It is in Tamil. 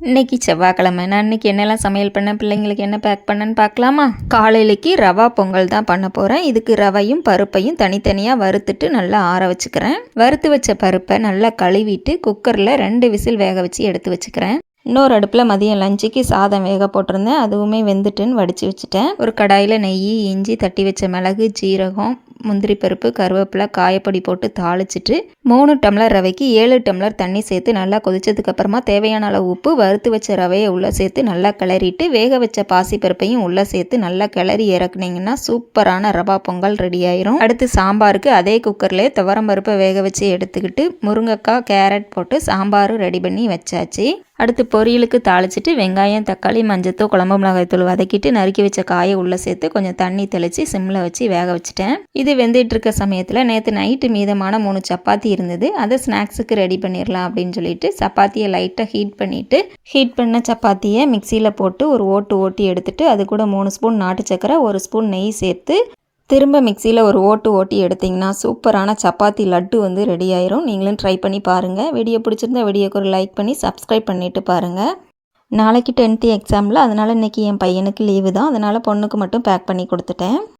இன்னைக்கு செவ்வாய்க்கிழமை. நான் இன்னைக்கு என்னெல்லாம் சமையல் பண்ணேன், பிள்ளைங்களுக்கு என்ன பேக் பண்ணேன்னு பார்க்கலாமா? காலையிலைக்கு ரவா பொங்கல் தான் பண்ண போகிறேன். இதுக்கு ரவையும் பருப்பையும் தனித்தனியாக வறுத்துட்டு நல்லா ஆற வச்சுக்கிறேன். வறுத்து வச்ச பருப்பை நல்லா கழுவிட்டு குக்கரில் 2 விசில் வேக வச்சு எடுத்து வச்சுக்கிறேன். இன்னொரு அடுப்பில் மதியம் லஞ்சுக்கு சாதம் வேக போட்டிருந்தேன். அதுவுமே வெந்துட்டுன்னு வடித்து வச்சுட்டேன். ஒரு கடாயில் நெய், இஞ்சி, தட்டி வச்ச மிளகு, ஜீரகம், முந்திரி பருப்பு, கருவேப்பிலை, காயப்பொடி போட்டு தாளிச்சிட்டு 3 டம்ளர் ரவைக்கு 7 டம்ளர் தண்ணி சேர்த்து நல்லா கொதிச்சதுக்கப்புறமா தேவையான அளவு உப்பு, வறுத்து வச்ச ரவையை உள்ளே சேர்த்து நல்லா கிளறிட்டு வேக வச்ச பாசிப்பருப்பையும் உள்ளே சேர்த்து நல்லா கிளறி இறக்குனீங்கன்னா சூப்பரான ரவா பொங்கல் ரெடி ஆயிரும். அடுத்து சாம்பாருக்கு அதே குக்கர்லேயே துவரம் பருப்பை வேக வச்சு எடுத்துக்கிட்டு முருங்கைக்காய், கேரட் போட்டு சாம்பார் ரெடி பண்ணி வச்சாச்சு. அடுத்து பொரியலுக்கு தாளிச்சிட்டு வெங்காயம், தக்காளி, மஞ்சத்தூள், குழம்பு மிளகாய்த்தூள் வதக்கிட்டு நறுக்கி வச்ச காயை உள்ளே சேர்த்து கொஞ்சம் தண்ணி தெளித்து சிம்மில் வச்சு வேக வச்சுட்டேன். இது வெந்துட்டு இருக்க சமயத்தில் நேற்று நைட்டு மீதமான 3 சப்பாத்தி இருந்தது. அதை ஸ்நாக்ஸுக்கு ரெடி பண்ணிடலாம் அப்படின்னு சொல்லிட்டு சப்பாத்தியை லைட்டாக ஹீட் பண்ண சப்பாத்தியை மிக்சியில் போட்டு ஒரு ஓட்டி எடுத்துட்டு அது கூட 3 ஸ்பூன் நாட்டு சக்கரை, 1 ஸ்பூன் நெய் சேர்த்து திரும்ப மிக்சியில் ஒரு ஓட்டி எடுத்திங்கன்னா சூப்பரான சப்பாத்தி லட்டு வந்து ரெடி ஆயிரும். நீங்களும் ட்ரை பண்ணி பாருங்கள். வீடியோ பிடிச்சிருந்தா வீடியோக்கு ஒரு லைக் பண்ணி சப்ஸ்கிரைப் பண்ணிவிட்டு பாருங்கள். நாளைக்கு 10th எக்ஸாமில், அதனால் இன்றைக்கி என் பையனுக்கு லீவு தான். அதனால் பொண்ணுக்கு மட்டும் பேக் பண்ணி கொடுத்துட்டேன்.